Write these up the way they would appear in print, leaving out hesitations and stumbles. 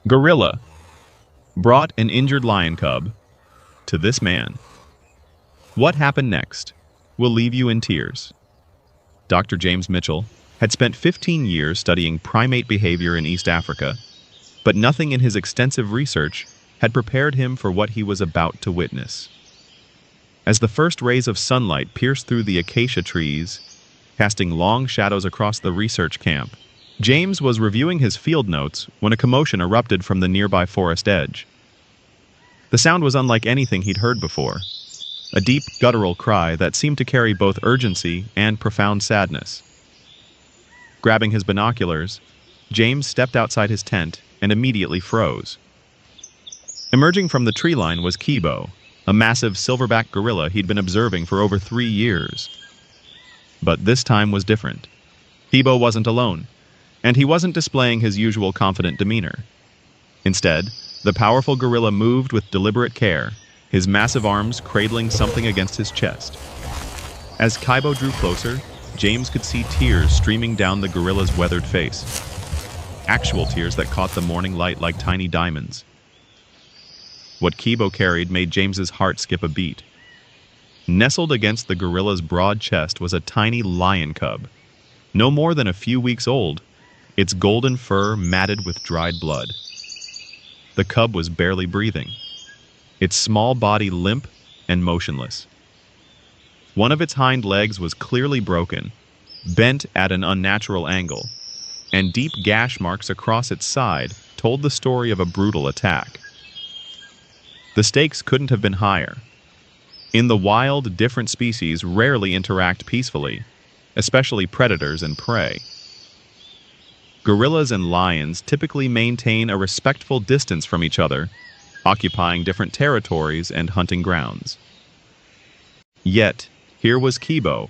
Gorilla brought an injured lion cub to this man. What happened next will leave you in tears. Dr. James Mitchell had spent 15 years studying primate behavior in East Africa, but nothing in his extensive research had prepared him for what he was about to witness. As the first rays of sunlight pierced through the acacia trees, casting long shadows across the research camp, James was reviewing his field notes when a commotion erupted from the nearby forest edge. The sound was unlike anything he'd heard before, a deep, guttural cry that seemed to carry both urgency and profound sadness. Grabbing his binoculars, James stepped outside his tent and immediately froze. Emerging from the tree line was Kibo, a massive silverback gorilla he'd been observing for over 3 years. But this time was different. Kibo wasn't alone, and he wasn't displaying his usual confident demeanor. Instead, the powerful gorilla moved with deliberate care, his massive arms cradling something against his chest. As Kibo drew closer, James could see tears streaming down the gorilla's weathered face. Actual tears that caught the morning light like tiny diamonds. What Kibo carried made James's heart skip a beat. Nestled against the gorilla's broad chest was a tiny lion cub, no more than a few weeks old, its golden fur matted with dried blood. The cub was barely breathing, its small body limp and motionless. One of its hind legs was clearly broken, bent at an unnatural angle, and deep gash marks across its side told the story of a brutal attack. The stakes couldn't have been higher. In the wild, different species rarely interact peacefully, especially predators and prey. Gorillas and lions typically maintain a respectful distance from each other, occupying different territories and hunting grounds. Yet, here was Kibo,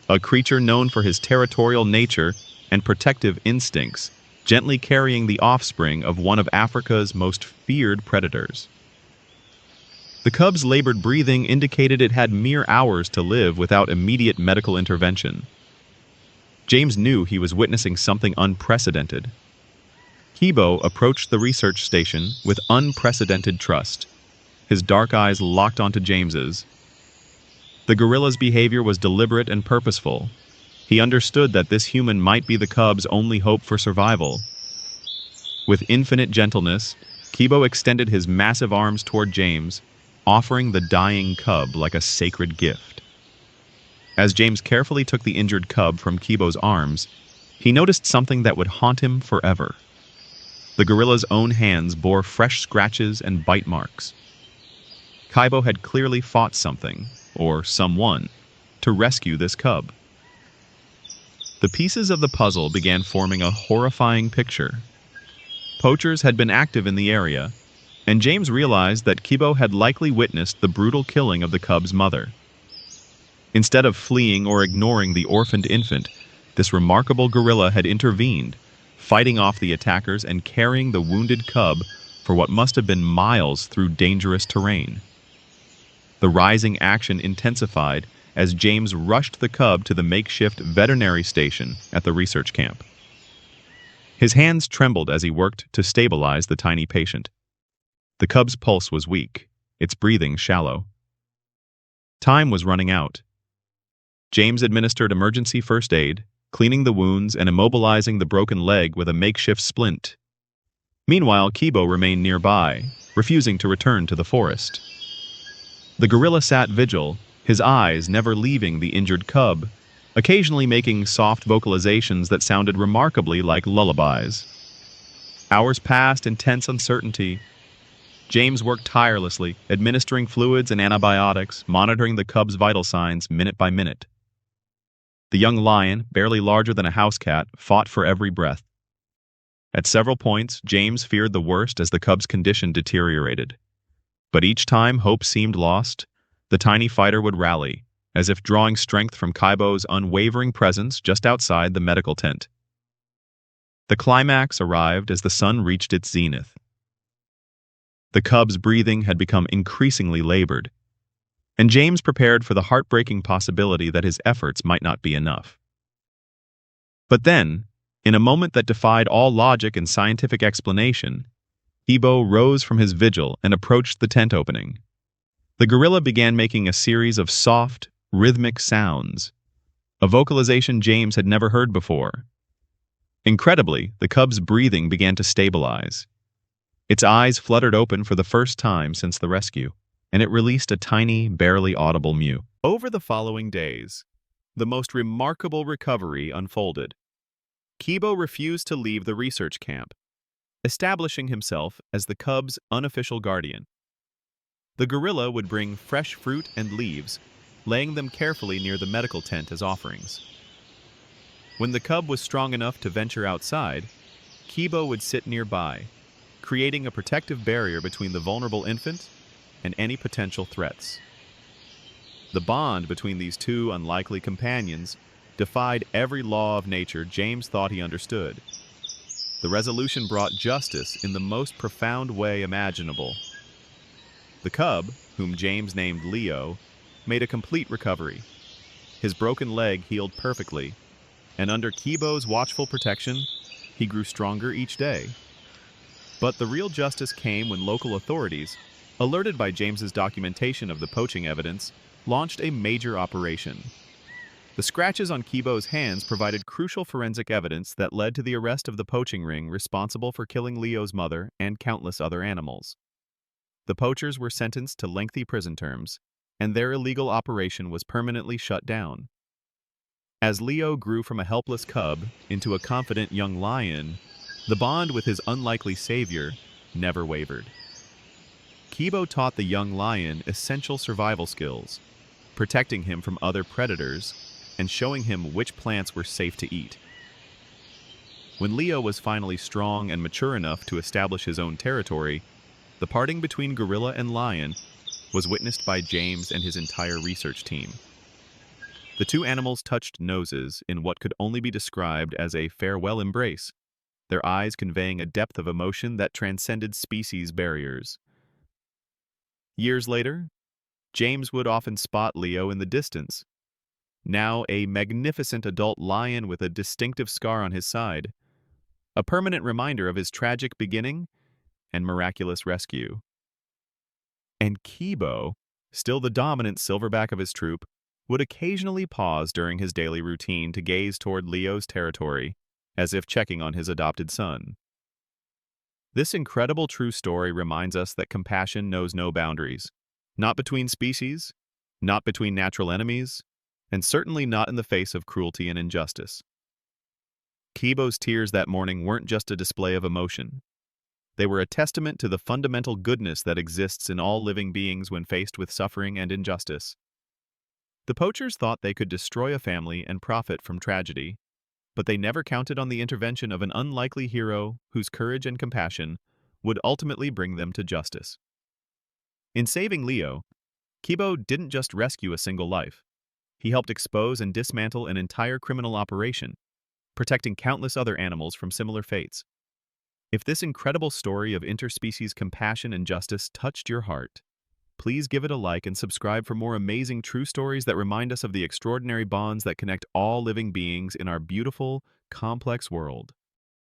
a creature known for his territorial nature and protective instincts, gently carrying the offspring of one of Africa's most feared predators. The cub's labored breathing indicated it had mere hours to live without immediate medical intervention. James knew he was witnessing something unprecedented. Kibo approached the research station with unprecedented trust, his dark eyes locked onto James's. The gorilla's behavior was deliberate and purposeful. He understood that this human might be the cub's only hope for survival. With infinite gentleness, Kibo extended his massive arms toward James, offering the dying cub like a sacred gift. As James carefully took the injured cub from Kibo's arms, he noticed something that would haunt him forever. The gorilla's own hands bore fresh scratches and bite marks. Kibo had clearly fought something, or someone, to rescue this cub. The pieces of the puzzle began forming a horrifying picture. Poachers had been active in the area, and James realized that Kibo had likely witnessed the brutal killing of the cub's mother. Instead of fleeing or ignoring the orphaned infant, this remarkable gorilla had intervened, fighting off the attackers and carrying the wounded cub for what must have been miles through dangerous terrain. The rising action intensified as James rushed the cub to the makeshift veterinary station at the research camp. His hands trembled as he worked to stabilize the tiny patient. The cub's pulse was weak, its breathing shallow. Time was running out. James administered emergency first aid, cleaning the wounds and immobilizing the broken leg with a makeshift splint. Meanwhile, Kibo remained nearby, refusing to return to the forest. The gorilla sat vigil, his eyes never leaving the injured cub, occasionally making soft vocalizations that sounded remarkably like lullabies. Hours passed in tense uncertainty. James worked tirelessly, administering fluids and antibiotics, monitoring the cub's vital signs minute by minute. The young lion, barely larger than a house cat, fought for every breath. At several points, James feared the worst as the cub's condition deteriorated. But each time hope seemed lost, the tiny fighter would rally, as if drawing strength from Kibo's unwavering presence just outside the medical tent. The climax arrived as the sun reached its zenith. The cub's breathing had become increasingly labored, and James prepared for the heartbreaking possibility that his efforts might not be enough. But then, in a moment that defied all logic and scientific explanation, Kibo rose from his vigil and approached the tent opening. The gorilla began making a series of soft, rhythmic sounds, a vocalization James had never heard before. Incredibly, the cub's breathing began to stabilize. Its eyes fluttered open for the first time since the rescue, and it released a tiny, barely audible mew. Over the following days, the most remarkable recovery unfolded. Kibo refused to leave the research camp, establishing himself as the cub's unofficial guardian. The gorilla would bring fresh fruit and leaves, laying them carefully near the medical tent as offerings. When the cub was strong enough to venture outside, Kibo would sit nearby, creating a protective barrier between the vulnerable infant and any potential threats. The bond between these two unlikely companions defied every law of nature James thought he understood. The resolution brought justice in the most profound way imaginable. The cub, whom James named Leo, made a complete recovery. His broken leg healed perfectly, and under Kibo's watchful protection, he grew stronger each day. But the real justice came when local authorities, alerted by James's documentation of the poaching evidence, launched a major operation. The scratches on Kibo's hands provided crucial forensic evidence that led to the arrest of the poaching ring responsible for killing Leo's mother and countless other animals. The poachers were sentenced to lengthy prison terms, and their illegal operation was permanently shut down. As Leo grew from a helpless cub into a confident young lion, the bond with his unlikely savior never wavered. Kibo taught the young lion essential survival skills, protecting him from other predators and showing him which plants were safe to eat. When Leo was finally strong and mature enough to establish his own territory, the parting between gorilla and lion was witnessed by James and his entire research team. The two animals touched noses in what could only be described as a farewell embrace, their eyes conveying a depth of emotion that transcended species barriers. Years later, James would often spot Leo in the distance, now a magnificent adult lion with a distinctive scar on his side, a permanent reminder of his tragic beginning and miraculous rescue. And Kibo, still the dominant silverback of his troop, would occasionally pause during his daily routine to gaze toward Leo's territory, as if checking on his adopted son. This incredible true story reminds us that compassion knows no boundaries, not between species, not between natural enemies, and certainly not in the face of cruelty and injustice. Kibo's tears that morning weren't just a display of emotion. They were a testament to the fundamental goodness that exists in all living beings when faced with suffering and injustice. The poachers thought they could destroy a family and profit from tragedy, but they never counted on the intervention of an unlikely hero whose courage and compassion would ultimately bring them to justice. In saving Leo, Kibo didn't just rescue a single life. He helped expose and dismantle an entire criminal operation, protecting countless other animals from similar fates. If this incredible story of interspecies compassion and justice touched your heart, please give it a like and subscribe for more amazing true stories that remind us of the extraordinary bonds that connect all living beings in our beautiful, complex world.